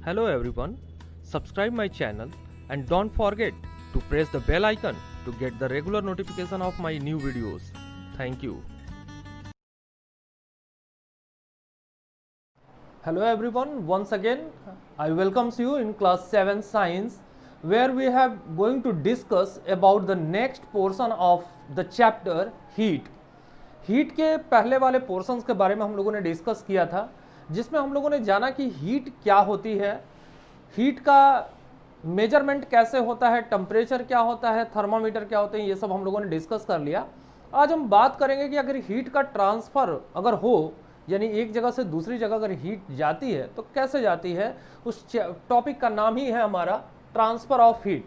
Hello everyone, subscribe my channel and don't forget to press the bell icon to get the regular notification of my new videos. Thank you. Hello everyone, once again I welcomes you in class 7 science where we have going to discuss about the next portion of the chapter heat. Heat के पहले वाले portions के बारे में हम लोगों ने discuss किया था जिसमें हम लोगों ने जाना कि हीट क्या होती है, हीट का मेजरमेंट कैसे होता है, टेम्परेचर क्या होता है, थर्मामीटर क्या होते हैं, ये सब हम लोगों ने डिस्कस कर लिया। आज हम बात करेंगे कि अगर हीट का ट्रांसफ़र अगर हो, यानी एक जगह से दूसरी जगह अगर हीट जाती है तो कैसे जाती है, उस टॉपिक का नाम ही है हमारा ट्रांसफ़र ऑफ हीट।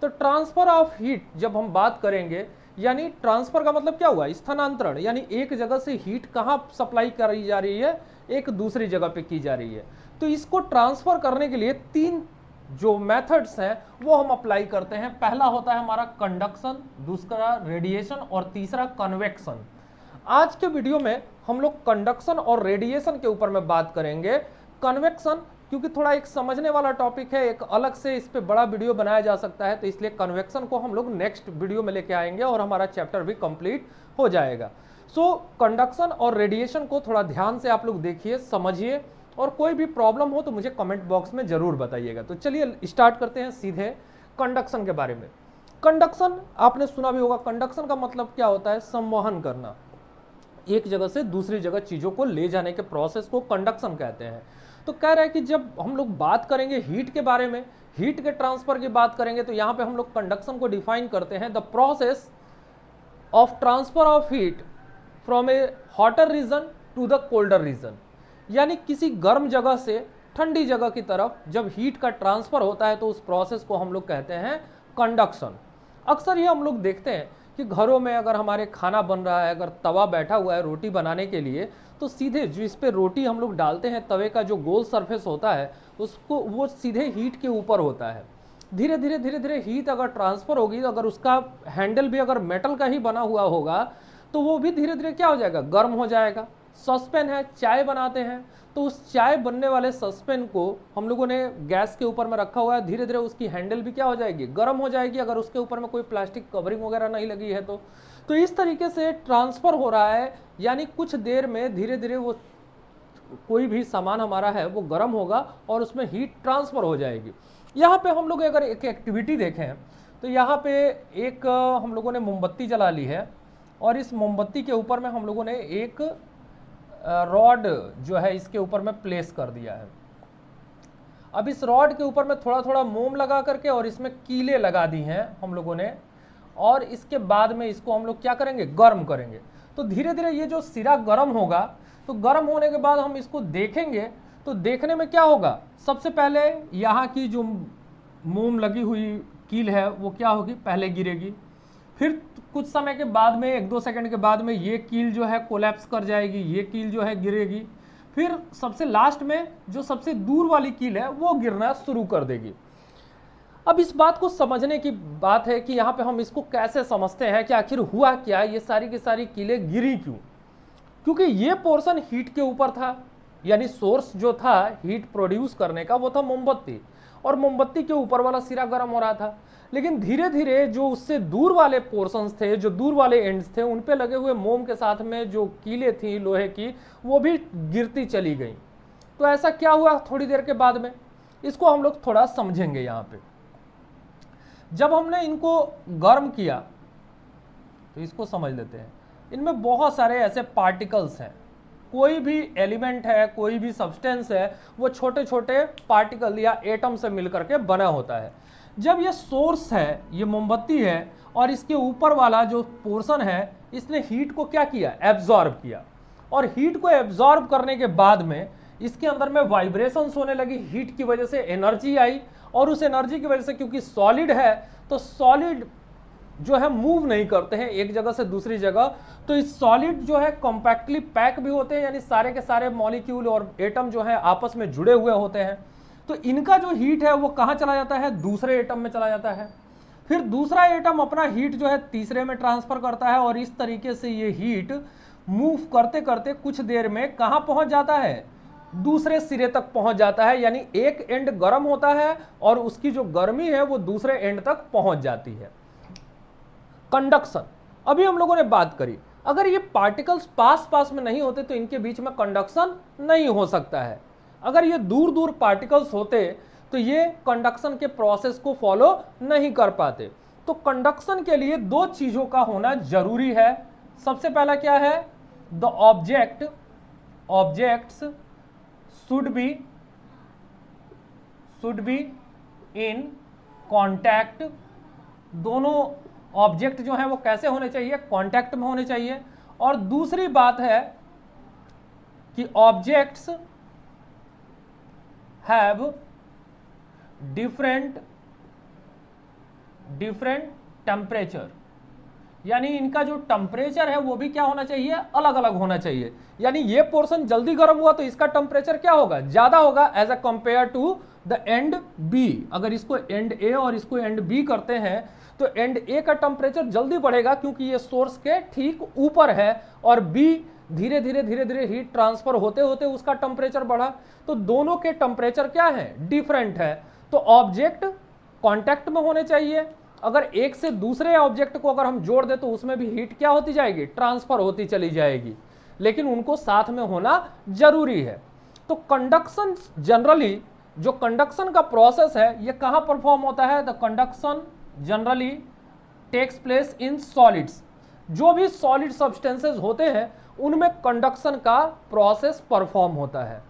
तो ट्रांसफ़र ऑफ हीट जब हम बात करेंगे, यानी ट्रांसफर का मतलब क्या हुआ, स्थानांतरण, यानी एक जगह से हीट कहां सप्लाई करी जा रही है, एक दूसरी जगह पे की जा रही है। तो इसको ट्रांसफर करने के लिए तीन जो मेथड्स हैं वो हम अप्लाई करते हैं। पहला होता है हमारा कंडक्शन, दूसरा रेडिएशन और तीसरा कन्वेक्शन। आज के वीडियो में हम लोग कंडक्शन और रेडिएशन के ऊपर में बात करेंगे। कन्वेक्शन क्योंकि थोड़ा एक समझने वाला टॉपिक है, एक अलग से इस पे बड़ा वीडियो बनाया जा सकता है, तो इसलिए कन्वेक्शन को हम लोग नेक्स्ट वीडियो में लेके आएंगे और हमारा चैप्टर भी कंप्लीट हो जाएगा। सो कंडक्शन और रेडिएशन को थोड़ा ध्यान से आप लोग देखिए, समझिए, और कोई भी प्रॉब्लम हो तो मुझे कमेंट बॉक्स में जरूर बताइएगा। तो चलिए स्टार्ट करते हैं सीधे कंडक्शन के बारे में। कंडक्शन आपने सुना भी होगा, कंडक्शन का मतलब क्या होता है, संवहन करना, एक जगह से दूसरी जगह चीजों को ले जाने के प्रोसेस को कंडक्शन कहते हैं। तो कह रहा है कि जब हम लोग बात करेंगे हीट के बारे में, हीट के ट्रांसफर की बात करेंगे, तो यहां पे हम लोग कंडक्शन को डिफाइन करते हैं, the process of transfer of heat from a hotter region to the colder region. यानी किसी गर्म जगह से ठंडी जगह की तरफ जब हीट का ट्रांसफर होता है तो उस प्रोसेस को हम लोग कहते हैं कंडक्शन। अक्सर ये हम लोग देखते हैं कि घरों में अगर हमारे खाना बन रहा है, अगर तवा बैठा हुआ है रोटी बनाने के लिए, तो सीधे जो इस पे रोटी हम लोग डालते हैं, तवे का जो गोल सरफेस होता है उसको वो सीधे हीट के ऊपर होता है। धीरे धीरे धीरे धीरे हीट अगर ट्रांसफर होगी, अगर उसका हैंडल भी अगर मेटल का ही बना हुआ होगा तो वो भी धीरे धीरे क्या हो जाएगा, गर्म हो जाएगा। सस्पेन है, चाय बनाते हैं, तो उस चाय बनने वाले सस्पेन को हम लोगों ने गैस के ऊपर में रखा हुआ है, धीरे धीरे उसकी हैंडल भी क्या हो जाएगी, गर्म हो जाएगी, अगर उसके ऊपर में कोई प्लास्टिक कवरिंग वगैरह नहीं लगी है तो इस तरीके से ट्रांसफर हो रहा है। यानी कुछ देर में धीरे धीरे वो कोई भी सामान हमारा है वो गर्म होगा और उसमें हीट ट्रांसफर हो जाएगी। यहाँ पे हम लोग अगर एक एक्टिविटी देखें तो यहाँ पे एक हम लोगों ने मोमबत्ती जला ली है और इस मोमबत्ती के ऊपर में हम लोगों ने एक रॉड जो है इसके ऊपर में प्लेस कर दिया है। अब इस रॉड के ऊपर में थोड़ा थोड़ा मोम लगा करके और इसमें कीले लगा दी हैं हम लोगों ने, और इसके बाद में इसको हम लोग क्या करेंगे, गर्म करेंगे। तो धीरे धीरे ये जो सिरा गर्म होगा, तो गर्म होने के बाद हम इसको देखेंगे तो देखने में क्या होगा, सबसे पहले यहाँ की जो मोम लगी हुई कील है वो क्या होगी, पहले गिरेगी, फिर कुछ समय के बाद में 1-2 सेकंड के बाद में ये कील जो है कोलैप्स कर जाएगी, ये कील जो है गिरेगी, फिर सबसे लास्ट में जो सबसे दूर वाली कील है वो गिरना शुरू कर देगी। अब इस बात को समझने की बात है कि यहाँ पे हम इसको कैसे समझते हैं कि आखिर हुआ क्या, ये सारी की सारी कीलें गिरी क्यों। क्योंकि ये पोर्शन हीट के ऊपर था, यानी सोर्स जो था हीट प्रोड्यूस करने का वो था मोमबत्ती, और मोमबत्ती के ऊपर वाला सिरा गर्म हो रहा था। लेकिन धीरे धीरे जो उससे दूर वाले पोर्शंस थे, जो दूर वाले एंड्स थे, उन पे लगे हुए मोम के साथ में जो कीलें थी लोहे की, वो भी गिरती चली गई। तो ऐसा क्या हुआ थोड़ी देर के बाद में, इसको हम लोग थोड़ा समझेंगे। यहाँ पे जब हमने इनको गर्म किया तो इसको समझ लेते हैं, इनमें बहुत सारे ऐसे पार्टिकल्स हैं। कोई भी एलिमेंट है, कोई भी सब्सटेंस है, वो छोटे छोटे पार्टिकल या एटम से मिलकर के बना होता है। जब ये सोर्स है, ये मोमबत्ती है, और इसके ऊपर वाला जो पोर्शन है इसने हीट को क्या किया, एब्जॉर्ब किया, और हीट को एब्जॉर्ब करने के बाद में इसके अंदर में वाइब्रेशंस होने लगी, हीट की वजह से एनर्जी आई, और उस एनर्जी की वजह से क्योंकि सॉलिड है तो सॉलिड जो है मूव नहीं करते हैं एक जगह से दूसरी जगह, तो इस सॉलिड जो है कॉम्पैक्टली पैक भी होते हैं, यानी सारे के सारे मॉलिक्यूल और एटम जो है आपस में जुड़े हुए होते हैं। तो इनका जो हीट है वो कहाँ चला जाता है, दूसरे एटम में चला जाता है, फिर दूसरा एटम अपना हीट जो है तीसरे में ट्रांसफर करता है, और इस तरीके से ये हीट मूव करते करते कुछ देर में कहाँ पहुंच जाता है, दूसरे सिरे तक पहुंच जाता है, यानी एक एंड गर्म होता है और उसकी जो गर्मी है वो दूसरे एंड तक पहुंच जाती है। कंडक्शन, अभी हम लोगों ने बात करी, अगर ये पार्टिकल्स पास पास में नहीं होते तो इनके बीच में कंडक्शन नहीं हो सकता है। अगर ये दूर दूर पार्टिकल्स होते तो ये कंडक्शन के प्रोसेस को फॉलो नहीं कर पाते। तो कंडक्शन के लिए दो चीजों का होना जरूरी है। सबसे पहला क्या है, the objects should be in contact. दोनों ऑब्जेक्ट जो है वो कैसे होने चाहिए, कॉन्टैक्ट में होने चाहिए। और दूसरी बात है कि ऑब्जेक्ट्स हैव डिफरेंट टेम्परेचर, यानी इनका जो टेम्परेचर है वो भी क्या होना चाहिए, अलग अलग होना चाहिए। यानी ये पोर्शन जल्दी गर्म हुआ तो इसका टेम्परेचर क्या होगा, ज्यादा होगा as a compare to the end B. अगर इसको एंड ए और इसको एंड बी करते हैं तो एंड ए का टेम्परेचर जल्दी बढ़ेगा क्योंकि ये सोर्स के ठीक ऊपर है, और बी धीरे धीरे हीट ट्रांसफर होते होते उसका टेम्परेचर बढ़ा। तो दोनों के टेम्परेचर क्या है, डिफरेंट है। तो ऑब्जेक्ट कांटेक्ट में होने चाहिए। अगर एक से दूसरे ऑब्जेक्ट को अगर हम जोड़ दे तो उसमें भी हीट क्या होती जाएगी, ट्रांसफर होती चली जाएगी, लेकिन उनको साथ में होना जरूरी है। तो कंडक्शन जनरली, जो कंडक्शन का प्रोसेस है ये कहां परफॉर्म होता है, the conduction generally takes place in solids. जो भी सॉलिड सब्सटेंसेस होते हैं उनमें कंडक्शन का प्रोसेस परफॉर्म होता है।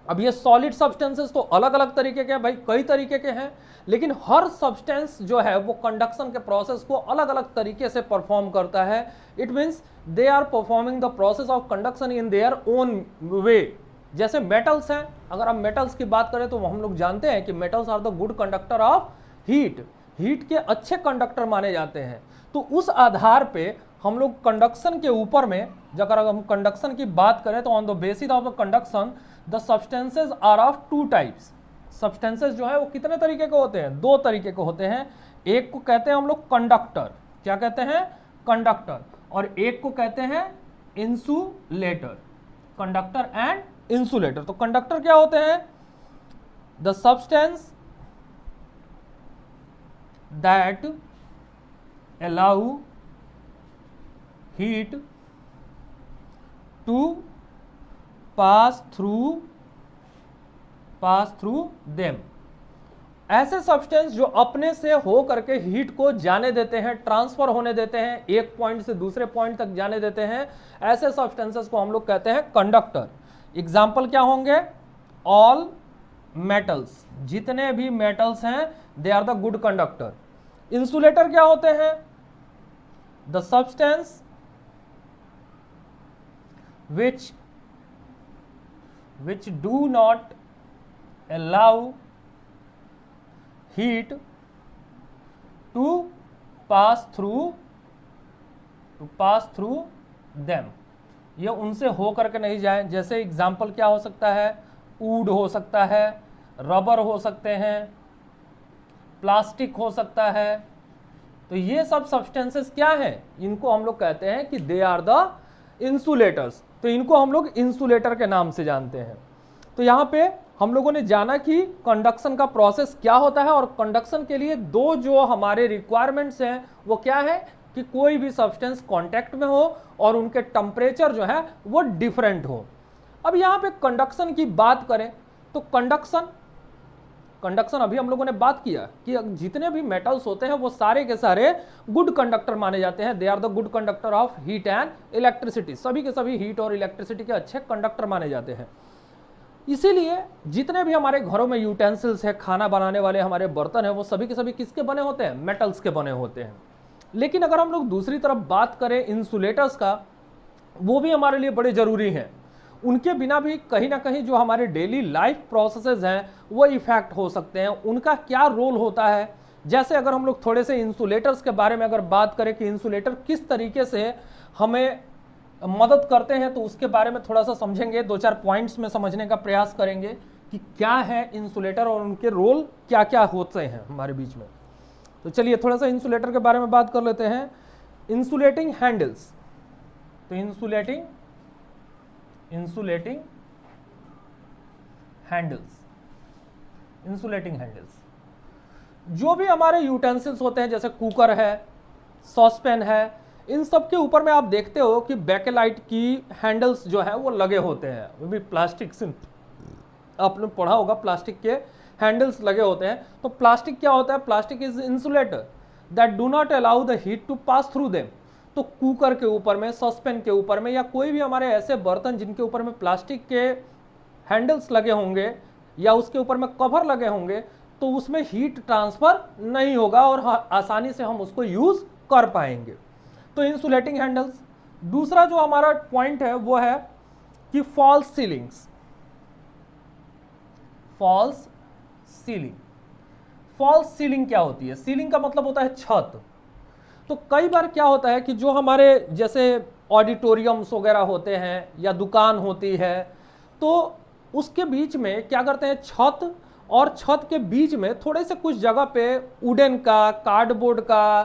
अब ये सॉलिड सब्सटेंसेस तो अलग अलग तरीके के हैं भाई, कई तरीके के हैं, लेकिन हर सब्सटेंस जो है वो कंडक्शन के प्रोसेस को अलग अलग तरीके से परफॉर्म करता है। It means they are performing the process of conduction in their own way. जैसे मेटल्स हैं, अगर हम मेटल्स की बात करें तो हम लोग जानते हैं कि metals are the good conductor of heat, heat के अच्छे कंडक्टर माने जाते हैं। तो उस आधार पे हम लोग कंडक्शन के ऊपर में, अगर हम कंडक्शन की बात करें तो on the basis of the conduction the substances are of two types. Substances जो है वो कितने तरीके के होते हैं, दो तरीके के होते हैं। एक को कहते हैं हम लोग कंडक्टर, क्या कहते हैं, कंडक्टर, और एक को कहते हैं इंसुलेटर, कंडक्टर एंड इंसुलेटर। तो कंडक्टर क्या होते हैं, the substance that allow heat to pass through them. ऐसे सब्सटेंस जो अपने से हो करके हीट को जाने देते हैं, ट्रांसफर होने देते हैं, एक पॉइंट से दूसरे पॉइंट तक जाने देते हैं, ऐसे सब्सटेंसेस को हम लोग कहते हैं कंडक्टर। एग्जाम्पल क्या होंगे, ऑल मेटल्स, जितने भी मेटल्स हैं they are the good conductor. Insulator क्या होते हैं, the substance which do not allow heat to pass through them। ये उनसे हो करके नहीं जाए। जैसे एग्जाम्पल क्या हो सकता है, वुड हो सकता है, रबर हो सकते हैं, प्लास्टिक हो सकता है। तो ये सब सब्सटेंसेस क्या है, इनको हम लोग कहते हैं कि दे आर द इंसुलेटर्स। तो इनको हम लोग इंसुलेटर के नाम से जानते हैं। तो यहाँ पे हम लोगों ने जाना कि कंडक्शन का प्रोसेस क्या होता है, और कंडक्शन के लिए दो जो हमारे रिक्वायरमेंट्स हैं वो क्या है कि कोई भी सब्सटेंस कांटेक्ट में हो और उनके टेम्परेचर जो है वो डिफरेंट हो। अब यहाँ पे कंडक्शन की बात करें तो कंडक्शन अभी हम लोगों ने बात किया कि जितने भी मेटल्स होते हैं वो सारे के सारे गुड कंडक्टर माने जाते हैं। They are the good conductor of heat and electricity. सभी के सभी हीट और इलेक्ट्रिसिटी के अच्छे कंडक्टर माने जाते हैं। इसीलिए जितने भी हमारे घरों में यूटेंसिल्स है, खाना बनाने वाले हमारे बर्तन हैं, वो सभी के सभी किसके बने होते हैं, मेटल्स के बने होते हैं। लेकिन अगर हम लोग दूसरी तरफ बात करें इंसुलेटर्स का, वो भी हमारे लिए बड़े जरूरी हैं। उनके बिना भी कहीं ना कहीं जो हमारे डेली लाइफ प्रोसेसेस हैं वो इफेक्ट हो सकते हैं। उनका क्या रोल होता है, जैसे अगर हम लोग थोड़े से इंसुलेटर्स के बारे में अगर बात करें कि इंसुलेटर किस तरीके से हमें मदद करते हैं, तो उसके बारे में थोड़ा सा समझेंगे, दो चार पॉइंट्स में समझने का प्रयास करेंगे कि क्या है इंसुलेटर और उनके रोल क्या क्या होते हैं हमारे बीच में। तो चलिए थोड़ा सा इंसुलेटर के बारे में बात कर लेते हैं। इंसुलेटिंग हैंडल्स, तो इंसुलेटिंग हैंडल्स, इंसुलेटिंग हैंडल्स। जो भी हमारे यूटेंसिल्स होते हैं जैसे कुकर है, सॉसपैन है, इन सब के ऊपर में आप देखते हो कि बेकेलाइट की हैंडल्स जो है वो लगे होते हैं, वो भी प्लास्टिक से, आपने पढ़ा होगा प्लास्टिक के हैंडल्स लगे होते हैं। तो प्लास्टिक क्या होता है? Plastic is insulator that do not allow the heat to pass through them. तो कुकर के ऊपर में, सॉसपैन के ऊपर में, या कोई भी हमारे ऐसे बर्तन जिनके ऊपर में प्लास्टिक के हैंडल्स लगे होंगे या उसके ऊपर में कवर लगे होंगे, तो उसमें हीट ट्रांसफर नहीं होगा और आसानी से हम उसको यूज कर पाएंगे। तो इंसुलेटिंग हैंडल्स। दूसरा जो हमारा पॉइंट है वो है कि false ceilings. False ceiling, false ceiling क्या होती है? सीलिंग का मतलब होता है छत। तो कई बार क्या होता है कि जो हमारे जैसे ऑडिटोरियम्स वगैरह होते हैं या दुकान होती है, तो उसके बीच में क्या करते हैं, छत और छत के बीच में थोड़े से कुछ जगह पे वुडन का, कार्डबोर्ड का,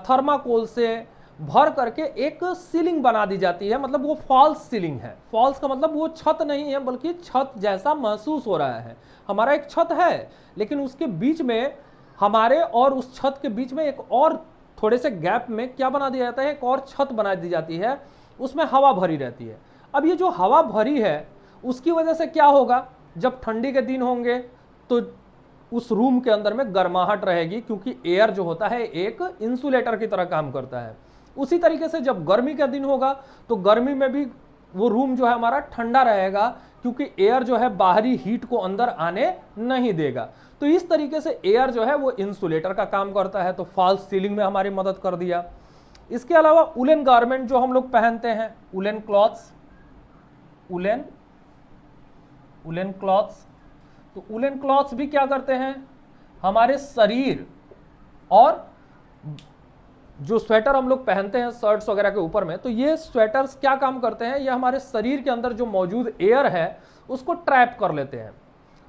थर्माकोल से भर करके एक सीलिंग बना दी जाती है। मतलब वो फॉल्स सीलिंग है। फॉल्स का मतलब वो छत नहीं है बल्कि छत जैसा महसूस हो रहा है। हमारा एक छत है लेकिन उसके बीच में, हमारे और उस छत के बीच में एक और थोड़े से गैप में क्या बना दिया जाता है, एक और छत बना दी जाती है, उसमें हवा भरी रहती है। अब ये जो हवा भरी है उसकी वजह से क्या होगा, जब ठंडी के दिन होंगे तो उस रूम के अंदर में गर्माहट रहेगी, क्योंकि एयर जो होता है एक इंसुलेटर की तरह काम करता है। उसी तरीके से जब गर्मी का दिन होगा तो गर्मी में भी वो रूम जो है हमारा ठंडा रहेगा, क्योंकि एयर जो है बाहरी हीट को अंदर आने नहीं देगा। तो इस तरीके से एयर जो है वो इंसुलेटर का काम करता है। तो फॉल्स सीलिंग में हमारी मदद कर दिया। इसके अलावा उलेन गारमेंट जो हम लोग पहनते हैं, उलेन क्लॉथ्स, उलेन क्लॉथ्स, तो उलेन क्लॉथ्स भी क्या करते हैं, हमारे शरीर और जो स्वेटर हम लोग पहनते हैं शर्ट्स वगैरह के ऊपर में, तो ये स्वेटर्स क्या काम करते हैं, ये हमारे शरीर के अंदर जो मौजूद एयर है उसको ट्रैप कर लेते हैं,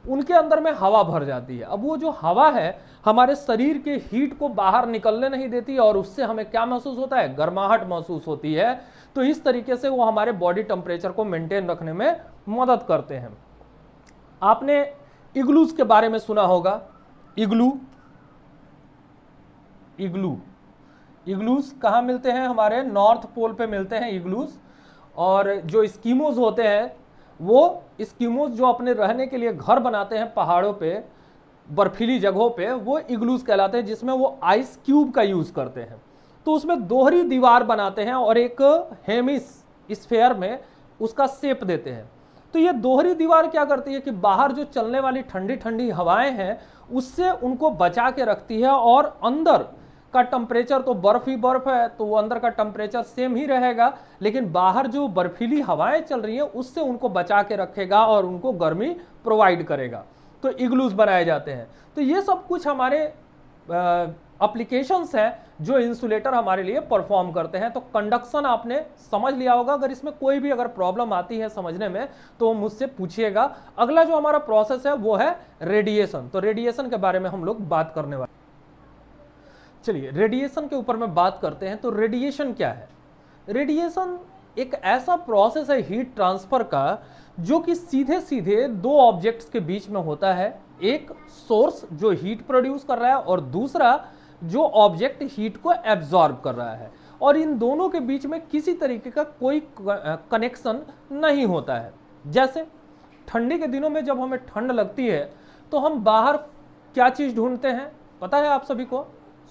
उनके अंदर में हवा भर जाती है। अब वो जो हवा है हमारे शरीर के हीट को बाहर निकलने नहीं देती और उससे हमें क्या महसूस होता है, गर्माहट महसूस होती है। तो इस तरीके से वो हमारे बॉडी टेम्परेचर को मेंटेन रखने में मदद करते हैं। आपने इग्लूज के बारे में सुना होगा, इग्लूज कहाँ मिलते हैं, हमारे नॉर्थ पोल पे मिलते हैं इग्लूज। और जो स्कीमोज होते हैं, वो स्कीमोज जो अपने रहने के लिए घर बनाते हैं पहाड़ों पे, बर्फीली जगहों पे, वो इग्लूज कहलाते हैं, जिसमें वो आइस क्यूब का यूज करते हैं। तो उसमें दोहरी दीवार बनाते हैं और एक हेमिस स्फेयर में उसका शेप देते हैं। तो ये दोहरी दीवार क्या करती है कि बाहर जो चलने वाली ठंडी ठंडी हवाएं हैं उससे उनको बचा के रखती है, और अंदर का टेम्परेचर तो बर्फ ही बर्फ है, तो वो अंदर का टेम्परेचर सेम ही रहेगा, लेकिन बाहर जो बर्फीली हवाएं चल रही हैं उससे उनको बचा के रखेगा और उनको गर्मी प्रोवाइड करेगा। तो इग्लूज बनाए जाते हैं। तो ये सब कुछ हमारे एप्लीकेशंस हैं जो इंसुलेटर हमारे लिए परफॉर्म करते हैं। तो कंडक्शन आपने समझ लिया होगा। अगर इसमें कोई भी अगर प्रॉब्लम आती है समझने में तो मुझसे पूछिएगा। अगला जो हमारा प्रोसेस है वो है रेडिएशन। तो रेडिएशन के बारे में हम लोग बात करने वाले। चलिए रेडिएशन के ऊपर में बात करते हैं। तो रेडिएशन क्या है? रेडिएशन एक ऐसा प्रोसेस है हीट ट्रांसफर का जो कि सीधे सीधे दो ऑब्जेक्ट्स के बीच में होता है। एक सोर्स जो हीट प्रोड्यूस कर रहा है और दूसरा जो ऑब्जेक्ट हीट को एब्जॉर्ब कर रहा है, और इन दोनों के बीच में किसी तरीके का कोई कनेक्शन नहीं होता है। जैसे ठंडी के दिनों में जब हमें ठंड लगती है तो हम बाहर क्या चीज ढूंढते हैं, पता है आप सभी को?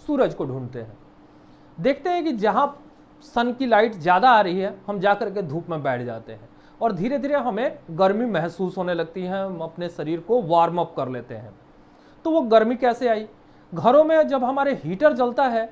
सूरज को ढूंढते हैं। देखते हैं कि जहां सन की लाइट ज्यादा आ रही है हम जाकर के धूप में बैठ जाते हैं और धीरे धीरे हमें गर्मी महसूस होने लगती है, हम अपने शरीर को वार्म अप कर लेते हैं। तो वो गर्मी कैसे आई? घरों में जब हमारे हीटर जलता है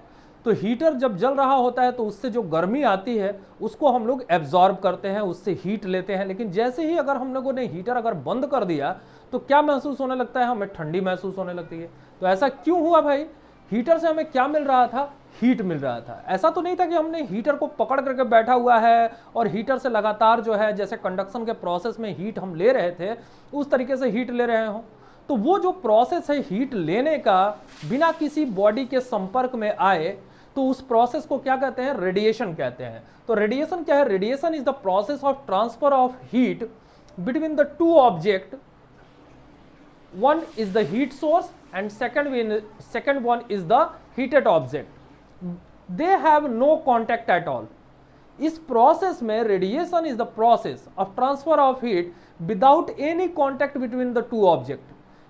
तो हीटर जब जल रहा होता है तो उससे जो गर्मी आती है उसको हम लोग एब्जॉर्ब करते हैं, उससे हीट लेते हैं। लेकिन जैसे ही अगर हम लोगों ने हीटर अगर बंद कर दिया तो क्या महसूस होने लगता है? हमें ठंडी महसूस होने लगती है। तो ऐसा क्यों हुआ भाई? हीटर से हमें क्या मिल रहा था? हीट मिल रहा था। ऐसा तो नहीं था कि हमने हीटर को पकड़ करके बैठा हुआ है और हीटर से लगातार जो है जैसे कंडक्शन के प्रोसेस में हीट हम ले रहे थे उस तरीके से हीट ले रहे हो। तो वो जो प्रोसेस है हीट लेने का बिना किसी बॉडी के संपर्क में आए, तो उस प्रोसेस को क्या कहते हैं? रेडिएशन कहते हैं। तो रेडिएशन क्या है? Radiation is the process of transfer of heat between the two object one is the heat source and second one is the heated object. They have no contact at all. इस process में radiation is the process of transfer of heat without any contact between the two object.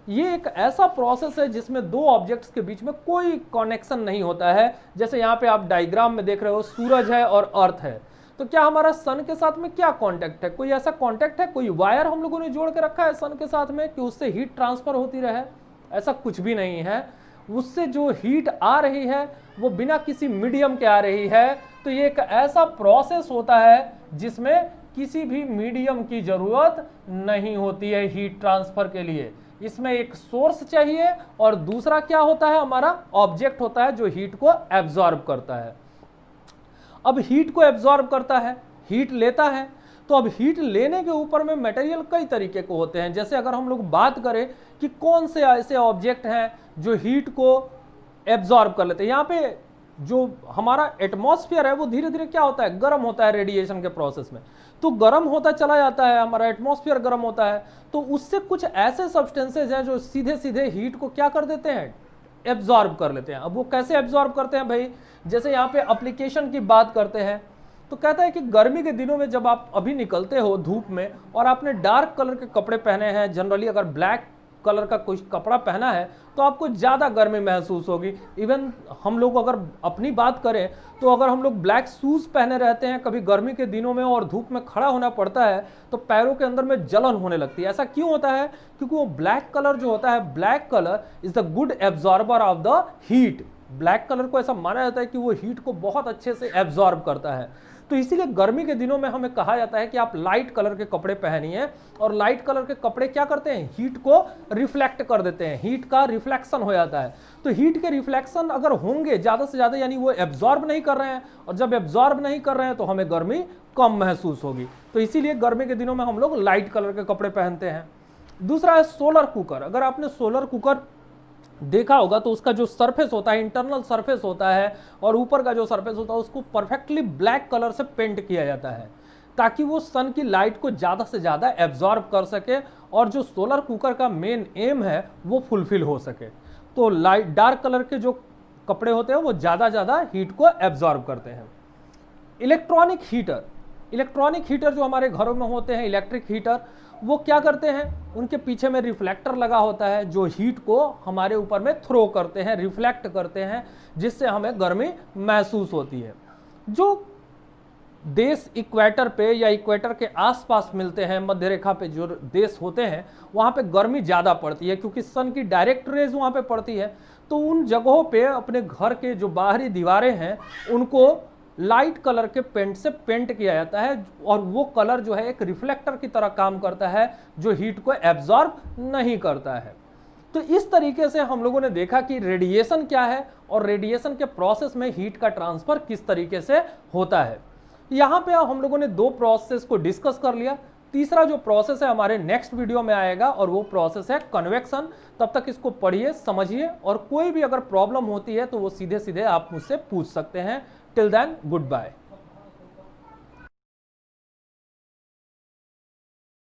ये एक ऐसा process है जिसमें दो objects के बीच में कोई कनेक्शन नहीं होता है. जैसे यहाँ पे आप डायग्राम में देख रहे हो, सूरज है और अर्थ है, तो क्या हमारा सन के साथ में क्या कांटेक्ट है? कोई ऐसा कांटेक्ट है? कोई वायर हम लोगों ने जोड़ के रखा है सन के साथ में कि उससे हीट ट्रांसफर होती रहे? ऐसा कुछ भी नहीं है. उससे जो हीट आ रही है वो बिना किसी मीडियम के आ रही है. तो ये एक ऐसा प्रोसेस होता है जिसमें किसी भी मीडियम की जरूरत नहीं होती है हीट ट्रांसफर के लिए. इसमें एक सोर्स चाहिए और दूसरा क्या होता है, हमारा ऑब्जेक्ट होता है जो हीट को एब्जॉर्ब करता है. अब हीट को एब्जॉर्ब करता है, हीट लेता है, तो अब हीट लेने के ऊपर में मटेरियल कई तरीके के होते हैं. जैसे अगर हम लोग बात करें कि कौन से ऐसे ऑब्जेक्ट हैं जो हीट को एब्जॉर्ब कर लेते हैं. यहाँ पे जो हमारा एटमॉस्फेयर है वो धीरे धीरे क्या होता है, गर्म होता है रेडिएशन के प्रोसेस में. तो गर्म होता चला जाता है, हमारा एटमॉस्फेयर गर्म होता है, तो उससे कुछ ऐसे सब्सटेंसेज हैं जो सीधे सीधे हीट को क्या कर देते हैं, एब्जॉर्ब कर लेते हैं. अब वो कैसे एब्जॉर्ब करते हैं भाई, जैसे यहाँ पे एप्लीकेशन की बात करते हैं तो कहता है कि गर्मी के दिनों में जब आप अभी निकलते हो धूप में और आपने डार्क कलर के कपड़े पहने हैं, जनरली अगर ब्लैक कलर का कुछ कपड़ा पहना है तो आपको ज़्यादा गर्मी महसूस होगी. इवन हम लोग अगर अपनी बात करें तो अगर हम लोग ब्लैक शूज़ पहने रहते हैं कभी गर्मी के दिनों में और धूप में खड़ा होना पड़ता है तो पैरों के अंदर में जलन होने लगती है. ऐसा क्यों होता है? क्योंकि वो ब्लैक कलर जो होता है, black colour is the good absorber of the heat. Black colour को ऐसा माना जाता है कि वो हीट को बहुत अच्छे से एब्जॉर्ब करता है. तो इसीलिए गर्मी के दिनों में हमें कहा जाता है कि आप लाइट कलर के कपड़े पहनिए. और लाइट कलर के कपड़े क्या करते हैं, हीट को रिफ्लेक्ट कर देते हैं, हीट का रिफ्लेक्शन हो जाता है. तो हीट के रिफ्लेक्शन अगर होंगे ज़्यादा से ज़्यादा, यानी वो एब्जॉर्ब नहीं कर रहे हैं, और जब एब्जॉर्ब नहीं कर रहे हैं तो हमें गर्मी कम महसूस होगी. तो इसीलिए गर्मी के दिनों में हम लोग लाइट कलर के कपड़े पहनते हैं. दूसरा है सोलर कुकर. अगर आपने सोलर कुकर देखा होगा तो उसका जो सरफेस होता है, इंटरनल सरफेस होता है, और ऊपर का जो सरफेस होता है उसको परफेक्टली ब्लैक कलर से पेंट किया जाता है ताकि वो सन की लाइट को ज़्यादा से ज़्यादा एब्जॉर्ब कर सके और जो सोलर कुकर का मेन एम है वो फुलफिल हो सके. तो लाइट डार्क कलर के जो कपड़े होते हैं वो ज़्यादा हीट को एब्जॉर्ब करते हैं. इलेक्ट्रॉनिक हीटर जो हमारे घरों में होते हैं, इलेक्ट्रिक हीटर, वो क्या करते हैं, उनके पीछे में रिफ्लेक्टर लगा होता है जो हीट को हमारे ऊपर में थ्रो करते हैं, रिफ्लेक्ट करते हैं, जिससे हमें गर्मी महसूस होती है. जो देश इक्वेटर पे या इक्वेटर के आसपास मिलते हैं, मध्य रेखा पे जो देश होते हैं, वहाँ पे गर्मी ज़्यादा पड़ती है क्योंकि सन की डायरेक्ट रेज वहाँ पे पड़ती है. तो उन जगहों पे अपने घर के जो बाहरी दीवारें हैं उनको लाइट कलर के पेंट से पेंट किया जाता है, और वो कलर जो है एक रिफ्लेक्टर की तरह काम करता है जो हीट को एब्जॉर्ब नहीं करता है. तो इस तरीके से हम लोगों ने देखा कि रेडिएशन क्या है और रेडिएशन के प्रोसेस में हीट का ट्रांसफर किस तरीके से होता है. यहाँ पे हम लोगों ने दो प्रोसेस को डिस्कस कर लिया. तीसरा जो प्रोसेस है हमारे नेक्स्ट वीडियो में आएगा और वो प्रोसेस है कन्वेक्शन. तब तक इसको पढ़िए, समझिए, और कोई भी अगर प्रॉब्लम होती है तो वो सीधे सीधे आप मुझसे पूछ सकते हैं. Till then, good bye.